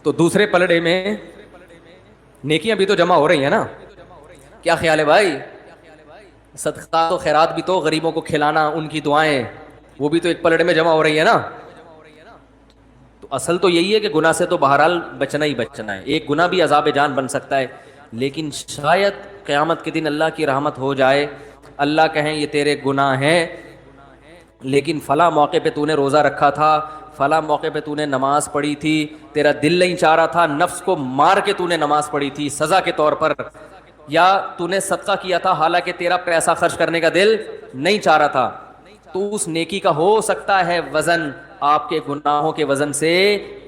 تو دوسرے پلڑے میں نیکیاں بھی تو جمع ہو رہی ہیں نا. کیا خیال ہے بھائی؟ صدقات و خیرات بھی تو، غریبوں کو کھلانا، ان کی دعائیں، وہ بھی تو ایک پلڑے میں جمع ہو رہی ہے نا. تو اصل تو یہی ہے کہ گناہ سے تو بہرحال بچنا ہی بچنا ہے. ایک گناہ بھی عذاب جان بن سکتا ہے، لیکن شاید قیامت کے دن اللہ کی رحمت ہو جائے، اللہ کہیں یہ تیرے گناہ ہیں لیکن فلاں موقع پہ تو نے روزہ رکھا تھا، فلاں موقع پہ تو نے نماز پڑھی تھی، تیرا دل نہیں چاہ رہا تھا، نفس کو مار کے تو نے نماز پڑھی تھی سزا کے طور پر، یا تو نے صدقہ کیا تھا حالانکہ تیرا پیسہ خرچ کرنے کا دل نہیں چاہ رہا تھا، تو اس نیکی کا ہو سکتا ہے وزن آپ کے گناہوں کے وزن سے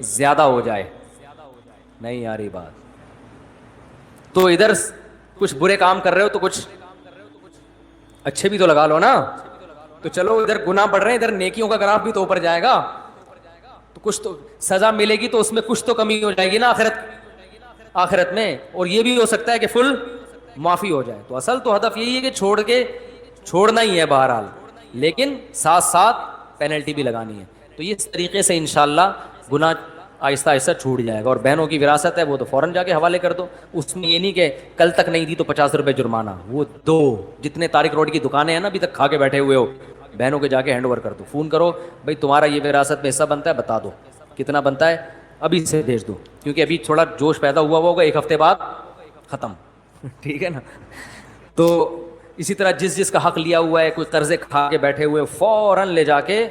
زیادہ ہو جائے. نہیں آ رہی بات؟ تو ادھر کچھ برے کام کر رہے ہو تو کچھ اچھے بھی تو لگا لو نا. تو چلو ادھر گناہ بڑھ رہے ہیں، ادھر نیکیوں کا گراف بھی تو اوپر جائے گا، تو کچھ تو سزا ملے گی، تو اس میں کچھ تو کمی ہو جائے گی نا آخرت میں. اور یہ بھی ہو سکتا ہے کہ فل معافی ہو جائے. تو اصل تو ہدف یہی ہے کہ چھوڑنا ہی ہے بہرحال، لیکن ساتھ ساتھ پینلٹی بھی لگانی ہے. تو اس طریقے سے انشاءاللہ گناہ آہستہ آہستہ چھوٹ جائے گا. اور بہنوں کی وراثت ہے وہ تو فوراً جا کے حوالے کر دو. اس میں یہ نہیں کہ کل تک نہیں دی تو 50 روپے جرمانہ. وہ دو جتنے طارق روڈ کی دکانیں ہیں نا ابھی تک کھا کے بیٹھے ہوئے ہو، بہنوں کے جا کے ہینڈ اوور کر دو. فون کرو بھائی تمہارا یہ وراثت میں حصہ بنتا ہے، بتا دو کتنا بنتا ہے، ابھی سے بھیج دو، کیونکہ ابھی تھوڑا جوش پیدا ہوا ہوگا، ایک ہفتے بعد ختم. ٹھیک ہے نا. تو اسی طرح جس کا حق لیا ہوا ہے، کوئی قرضے کھا کے بیٹھے ہوئے، فوراً لے جا کے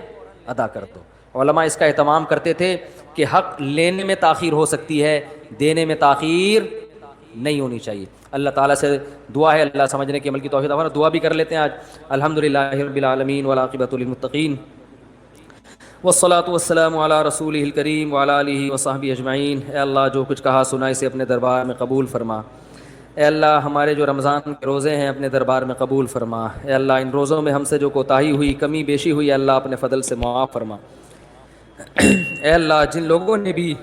ادا کر دو. علماء اس کا اہتمام کرتے تھے کہ حق لینے میں تاخیر ہو سکتی ہے، دینے میں تاخیر نہیں ہونی چاہیے. اللہ تعالیٰ سے دعا ہے اللہ سمجھنے کے عمل کی توفیق عطا. دعا بھی کر لیتے ہیں آج. الحمدللہ رب العالمین والعاقبۃ للمتقین والصلاۃ والسلام علی رسولہ الکریم وعلی آلہ وصحبہ اجمعین. اے اللہ جو کچھ کہا سنا اسے اپنے دربار میں قبول فرما. اے اللہ ہمارے جو رمضان کے روزے ہیں اپنے دربار میں قبول فرما. اے اللہ ان روزوں میں ہم سے جو کوتاہی ہوئی، کمی بیشی ہوئی، اللہ اپنے فضل سے معاف فرما. اے اللہ جن لوگوں نے بھی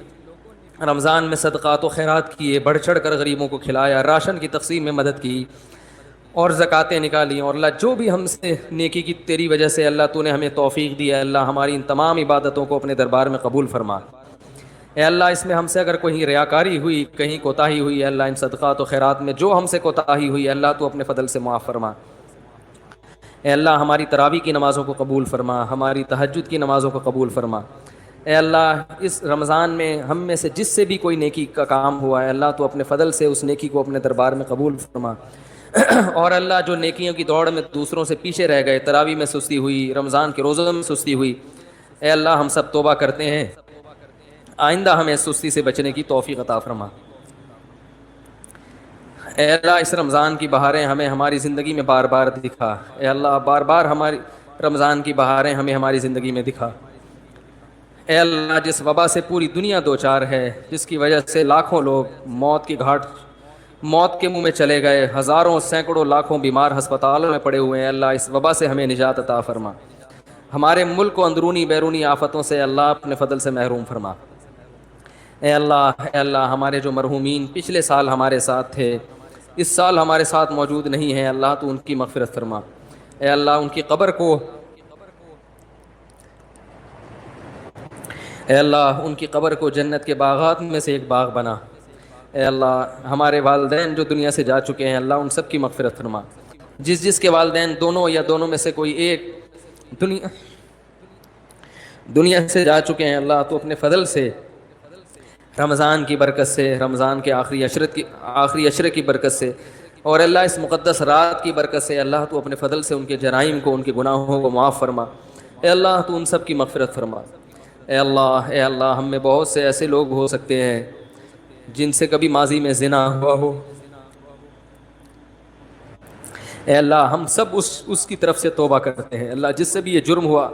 رمضان میں صدقات و خیرات کیے، بڑھ چڑھ کر غریبوں کو کھلایا، راشن کی تقسیم میں مدد کی اور زکاتیں نکالی، اور اللہ جو بھی ہم سے نیکی کی تیری وجہ سے اللہ تو نے ہمیں توفیق دی، اللہ ہماری ان تمام عبادتوں کو اپنے دربار میں قبول فرما. اے اللہ اس میں ہم سے اگر کوئی ریاکاری ہوئی، کہیں کوتاہی ہوئی، اللہ ان صدقات و خیرات میں جو ہم سے کوتاہی ہوئی اللہ تو اپنے فضل سے معاف فرما. اے اللہ ہماری تراویح کی نمازوں کو قبول فرما، ہماری تہجد کی نمازوں کو قبول فرما. اے اللہ اس رمضان میں ہم میں سے جس سے بھی کوئی نیکی کا کام ہوا ہے اللہ تو اپنے فضل سے اس نیکی کو اپنے دربار میں قبول فرما. اور اللہ جو نیکیوں کی دوڑ میں دوسروں سے پیچھے رہ گئے، تراویح میں سستی ہوئی، رمضان کے روزوں میں سستی ہوئی، اے اللہ ہم سب توبہ کرتے ہیں، آئندہ ہمیں سستی سے بچنے کی توفیق عطا فرما. اے اللہ اس رمضان کی بہاریں ہمیں ہماری زندگی میں بار بار دکھا. اے اللہ بار بار ہماری رمضان کی بہاریں ہمیں ہماری زندگی میں دکھا. اے اللہ جس وبا سے پوری دنیا دوچار ہے، جس کی وجہ سے لاکھوں لوگ موت کے منہ میں چلے گئے، ہزاروں سینکڑوں لاکھوں بیمار ہسپتالوں میں پڑے ہوئے ہیں، اللہ اس وبا سے ہمیں نجات عطا فرما. ہمارے ملک کو اندرونی بیرونی آفتوں سے اللہ اپنے فضل سے محروم فرما. اے اللہ ہمارے جو مرحومین پچھلے سال ہمارے ساتھ تھے، اس سال ہمارے ساتھ موجود نہیں ہیں، اللہ تو ان کی مغفرت فرما. اے اللہ ان کی قبر کو جنت کے باغات میں سے ایک باغ بنا. اے اللہ ہمارے والدین جو دنیا سے جا چکے ہیں اللہ ان سب کی مغفرت فرما. جس کے والدین دونوں یا دونوں میں سے کوئی ایک دنیا سے جا چکے ہیں اللہ تو اپنے فضل سے رمضان کی برکت سے، رمضان کے آخری عشرے کی برکت سے، اور اللہ اس مقدس رات کی برکت سے اللہ تو اپنے فضل سے ان کے جرائم کو، ان کے گناہوں کو معاف فرما. اے اللہ تو ان سب کی مغفرت فرما. اے اللہ ہم میں بہت سے ایسے لوگ ہو سکتے ہیں جن سے کبھی ماضی میں زنا ہوا ہو. اے اللہ ہم سب اس کی طرف سے توبہ کرتے ہیں. اللہ جس سے بھی یہ جرم ہوا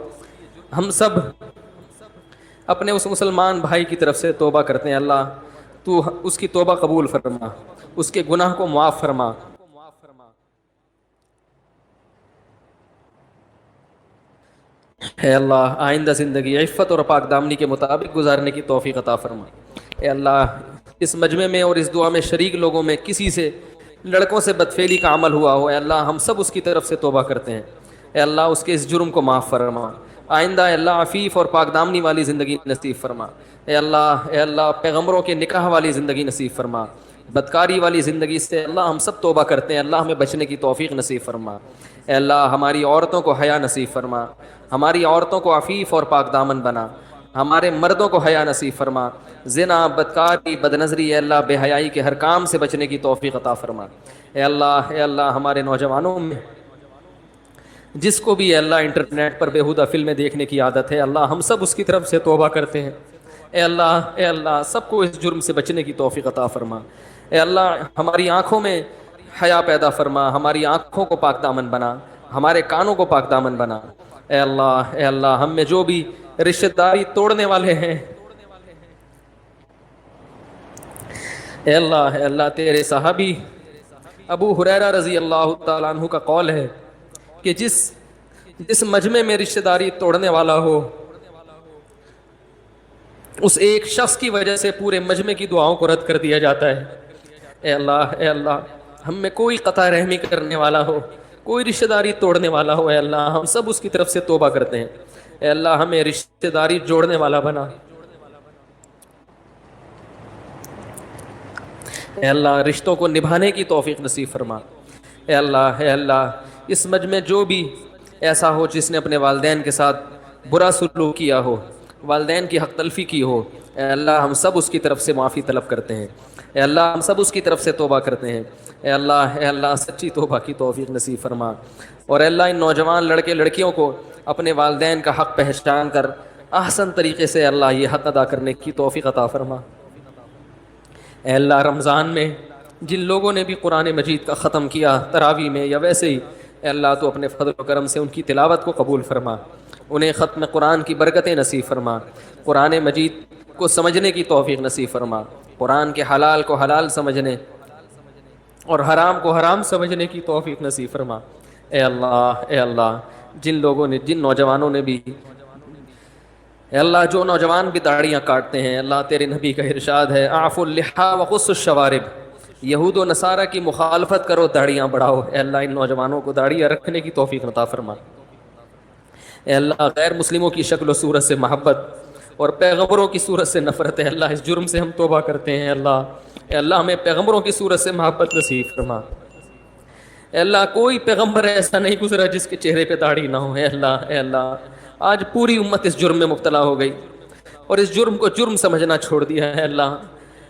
ہم سب اپنے اس مسلمان بھائی کی طرف سے توبہ کرتے ہیں. اللہ تو اس کی توبہ قبول فرما، اس کے گناہ کو معاف فرما. اے اللہ آئندہ زندگی عفت اور پاک دامنی کے مطابق گزارنے کی توفیق عطا فرما. اے اللہ اس مجمع میں اور اس دعا میں شریک لوگوں میں کسی سے لڑکوں سے بدفعلی کا عمل ہوا ہو، اے اللہ ہم سب اس کی طرف سے توبہ کرتے ہیں. اے اللہ اس کے اس جرم کو معاف فرما. آئندہ اے اللہ عفیف اور پاک دامنی والی زندگی نصیب فرما. اے اللہ پیغمبروں کے نکاح والی زندگی نصیب فرما. بدکاری والی زندگی سے اللہ ہم سب توبہ کرتے ہیں, اللہ ہمیں بچنے کی توفیق نصیب فرما. اے اللہ ہماری عورتوں کو حیا نصیب فرما, ہماری عورتوں کو عفیف اور پاک دامن بنا, ہمارے مردوں کو حیا نصیب فرما. زنا, بدکاری, بدنظری, اے اللہ بے حیائی کے ہر کام سے بچنے کی توفیق عطا فرما. اے اللہ ہمارے نوجوانوں میں جس کو بھی اے اللہ انٹرنیٹ پر بیہودہ فلمیں دیکھنے کی عادت ہے, اللہ ہم سب اس کی طرف سے توبہ کرتے ہیں. اے اللہ سب کو اس جرم سے بچنے کی توفیق عطا فرما. اے اللہ ہماری آنکھوں میں حیا پیدا فرما, ہماری آنکھوں کو پاک دامن بنا, ہمارے کانوں کو پاک دامن بنا. اے اللہ ہم میں جو بھی رشتہ داری توڑنے والے ہیں, اے اللہ تیرے صحابی ابو ہریرہ رضی اللہ تعالیٰ عنہ کا قول ہے کہ جس مجمع میں رشتہ داری توڑنے والا ہو, اس ایک شخص کی وجہ سے پورے مجمع کی دعاؤں کو رد کر دیا جاتا ہے. اے اللہ ہم میں کوئی قطع رحمی کرنے والا ہو, کوئی رشتہ داری توڑنے والا ہو, اے اللہ ہم سب اس کی طرف سے توبہ کرتے ہیں. اے اللہ ہمیں رشتہ داری جوڑنے والا بنا. اے اللہ رشتوں کو نبھانے کی توفیق نصیب فرما. اے اللہ اس مجمع جو بھی ایسا ہو جس نے اپنے والدین کے ساتھ برا سلوک کیا ہو, والدین کی حق تلفی کی ہو, اے اللہ ہم سب اس کی طرف سے معافی طلب کرتے ہیں. اے اللہ ہم سب اس کی طرف سے توبہ کرتے ہیں. اے اللہ سچی توبہ کی توفیق نصیب فرما. اور اے اللہ ان نوجوان لڑکے لڑکیوں کو اپنے والدین کا حق پہچان کر احسن طریقے سے اللہ یہ حق ادا کرنے کی توفیق عطا فرما. اے اللہ رمضان میں جن لوگوں نے بھی قرآن مجید کا ختم کیا تراویح میں یا ویسے ہی, اے اللہ تو اپنے فضل و کرم سے ان کی تلاوت کو قبول فرما, انہیں ختم قرآن کی برکتیں نصیب فرما, قرآن مجید کو سمجھنے کی توفیق نصیب فرما, قرآن کے حلال کو حلال سمجھنے اور حرام کو حرام سمجھنے کی توفیق نصیب فرما. اے اللہ جن نوجوانوں نے بھی, اے اللہ جو نوجوان بھی داڑیاں کاٹتے ہیں, اللہ تیرے نبی کا ارشاد ہے اعفوا اللحا وقصوا الشوارب, یہود و نصارہ کی مخالفت کرو داڑیاں بڑھاؤ. اے اللہ ان نوجوانوں کو داڑیاں رکھنے کی توفیق عطا فرما. اے اللہ غیر مسلموں کی شکل و صورت سے محبت اور پیغمبروں کی صورت سے نفرت ہے, اللہ اس جرم سے ہم توبہ کرتے ہیں. اے اللہ ہمیں پیغمبروں کی صورت سے محبت نصیب فرما. اے اللہ کوئی پیغمبر ایسا نہیں گزرا جس کے چہرے پہ داڑھی نہ ہو. اے اللہ آج پوری امت اس جرم میں مبتلا ہو گئی اور اس جرم کو جرم سمجھنا چھوڑ دیا ہے.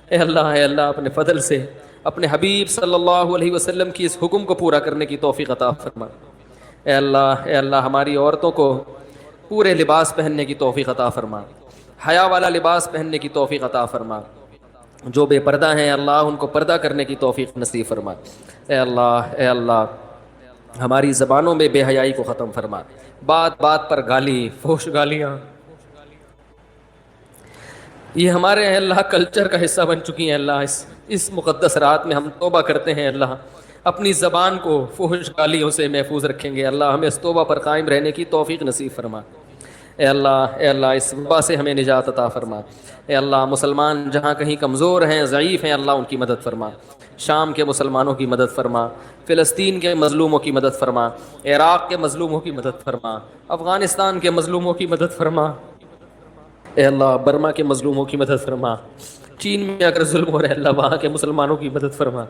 اے اللہ اپنے فضل سے اپنے حبیب صلی اللہ علیہ وسلم کی اس حکم کو پورا کرنے کی توفیق عطا فرما. اے اللہ ہماری عورتوں کو پورے لباس پہننے کی توفیق عطا فرما, حیا والا لباس پہننے کی توفیق عطا فرما. جو بے پردہ ہیں اللہ ان کو پردہ کرنے کی توفیق نصیب فرما. اے اللہ ہماری زبانوں میں بے حیائی کو ختم فرما, بات بات پر گالی, فحش گالیاں یہ ہمارے اے اللہ کلچر کا حصہ بن چکی ہیں. اللہ اس مقدس رات میں ہم توبہ کرتے ہیں, اللہ اپنی زبان کو فحش گالیوں سے محفوظ رکھیں گے. اللہ ہمیں اس توبہ پر قائم رہنے کی توفیق نصیب فرما. اے اللہ اس وبا سے ہمیں نجات عطا فرما. اے اللہ مسلمان جہاں کہیں کمزور ہیں, ضعیف ہیں, اللہ ان کی مدد فرما. شام کے مسلمانوں کی مدد فرما, فلسطین کے مظلوموں کی مدد فرما, عراق کے مظلوموں کی مدد فرما, افغانستان کے مظلوموں کی مدد فرما. اے اللہ برما کے مظلوموں کی مدد فرما, چین میں اگر ظلم ہو رہا ہے اللہ وہاں کے مسلمانوں کی مدد فرما.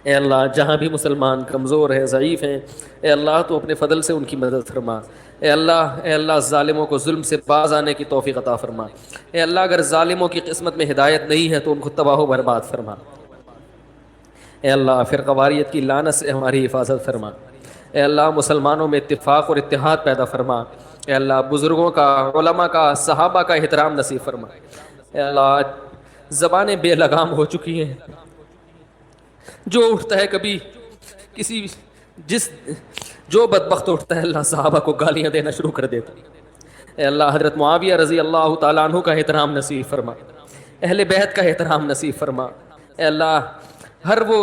اے اللہ جہاں بھی مسلمان کمزور ہیں, ضعیف ہیں, اے اللہ تو اپنے فضل سے ان کی مدد فرما. اے اللہ ظالموں کو ظلم سے باز آنے کی توفیق عطا فرما. اے اللہ اگر ظالموں کی قسمت میں ہدایت نہیں ہے تو ان کو تباہ و برباد فرما. اے اللہ فرقہ واریت کی لعنت سے ہماری حفاظت فرما. اے اللہ مسلمانوں میں اتفاق اور اتحاد پیدا فرما. اے اللہ بزرگوں کا, علماء کا, صحابہ کا احترام نصیب فرما. اے اللہ زبانیں بے لگام ہو چکی ہیں, جو اٹھتا ہے کبھی جو بدبخت اٹھتا ہے اللہ صحابہ کو گالیاں دینا شروع کر دیتا. اے اللہ حضرت معاویہ رضی اللہ تعالیٰ عنہ کا احترام نصیب فرما, اہل بیت کا احترام نصیب فرما. اے اللہ ہر وہ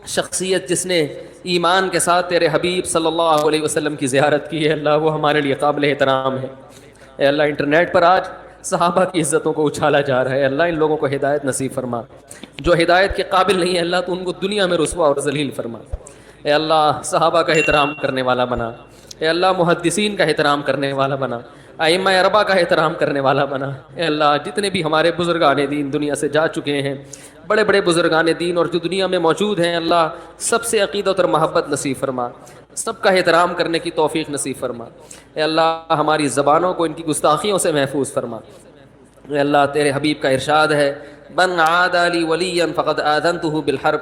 شخصیت جس نے ایمان کے ساتھ تیرے حبیب صلی اللہ علیہ وسلم کی زیارت کی ہے, اللہ وہ ہمارے لیے قابل احترام ہے. اے اللہ انٹرنیٹ پر آج صحابہ کی عزتوں کو اچھالا جا رہا ہے, اللہ ان لوگوں کو ہدایت نصیب فرما. جو ہدایت کے قابل نہیں ہے اللہ تو ان کو دنیا میں رسوا اور ذلیل فرما. اے اللہ صحابہ کا احترام کرنے والا بنا. اے اللہ محدثین کا احترام کرنے والا بنا، ائمہ اربعہ کا احترام کرنے والا بنا۔ اے اللہ جتنے بھی ہمارے بزرگان دین دنیا سے جا چکے ہیں، بڑے بڑے بزرگان دین اور جو دنیا میں موجود ہیں، اللہ سب سے عقیدت اور محبت نصیب فرما، سب کا احترام کرنے کی توفیق نصیب فرما۔ اے اللہ ہماری زبانوں کو ان کی گستاخیوں سے محفوظ فرما۔ اے اللہ تیرے حبیب کا ارشاد ہے، من عاد لی ولیا فقد آذنتہ بالحرب،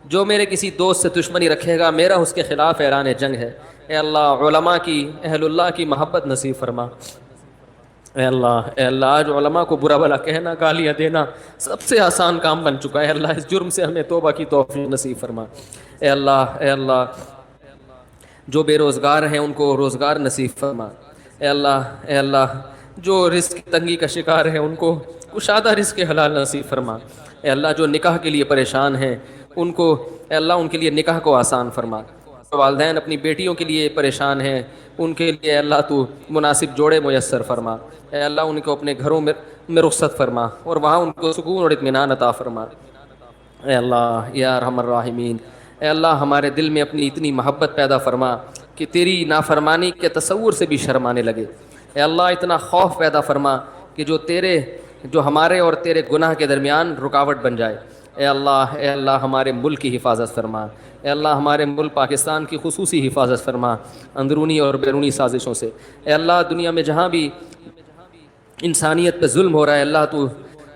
جو میرے کسی دوست سے دشمنی رکھے گا میرا اس کے خلاف اعلان جنگ ہے۔ اے اللہ علماء کی، اہل اللہ کی محبت نصیب فرما۔ اے اللہ آج علماء کو برا بھلا کہنا، گالیاں دینا سب سے آسان کام بن چکا ہے۔ اللہ اس جرم سے ہمیں توبہ کی توفیق نصیب فرما۔ اے اللہ جو بے روزگار ہیں ان کو روزگار نصیب فرما۔ اے اللہ جو رزق کی تنگی کا شکار ہیں ان کو کشادہ رزق حلال نصیب فرما۔ اے اللہ جو نکاح کے لیے پریشان ہیں ان کو، اے اللہ ان کے لیے نکاح کو آسان فرما۔ والدین اپنی بیٹیوں کے لیے پریشان ہیں ان کے لیے اے اللہ تو مناسب جوڑے میسر فرما۔ اے اللہ ان کو اپنے گھروں میں رخصت فرما اور وہاں ان کو سکون اور اطمینان عطا فرما۔ اے اللہ یا ارحم الراحمین، اے اللہ ہمارے دل میں اپنی اتنی محبت پیدا فرما کہ تیری نافرمانی کے تصور سے بھی شرم آنے لگے۔ اے اللہ اتنا خوف پیدا فرما کہ جو ہمارے اور تیرے گناہ کے درمیان رکاوٹ بن جائے۔ اے اللہ ہمارے ملک کی حفاظت فرما۔ اے اللہ ہمارے ملک پاکستان کی خصوصی حفاظت فرما اندرونی اور بیرونی سازشوں سے۔ اے اللہ دنیا میں جہاں بھی انسانیت پہ ظلم ہو رہا ہے، اللہ تو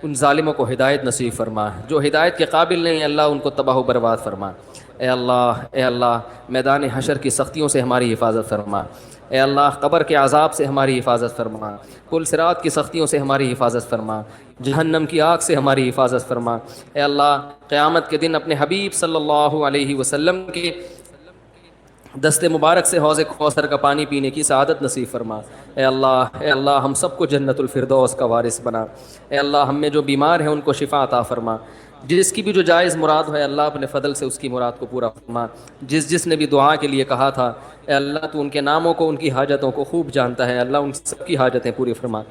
ان ظالموں کو ہدایت نصیب فرما، جو ہدایت کے قابل نہیں اللہ ان کو تباہ و برباد فرما۔ اے اللہ میدان حشر کی سختیوں سے ہماری حفاظت فرما۔ اے اللہ قبر کے عذاب سے ہماری حفاظت فرما، پل صراط کی سختیوں سے ہماری حفاظت فرما، جہنم کی آگ سے ہماری حفاظت فرما۔ اے اللہ قیامت کے دن اپنے حبیب صلی اللہ علیہ وسلم کے دست مبارک سے حوض کوثر کا پانی پینے کی سعادت نصیب فرما۔ اے اللہ ہم سب کو جنت الفردوس کا وارث بنا۔ اے اللہ ہم میں جو بیمار ہیں ان کو شفا عطا فرما، جس کی بھی جو جائز مراد ہے اللہ اپنے فضل سے اس کی مراد کو پورا فرما۔ جس نے بھی دعا کے لیے کہا تھا، اے اللہ تو ان کے ناموں کو، ان کی حاجتوں کو خوب جانتا ہے، اللہ ان سب کی حاجتیں پوری فرما۔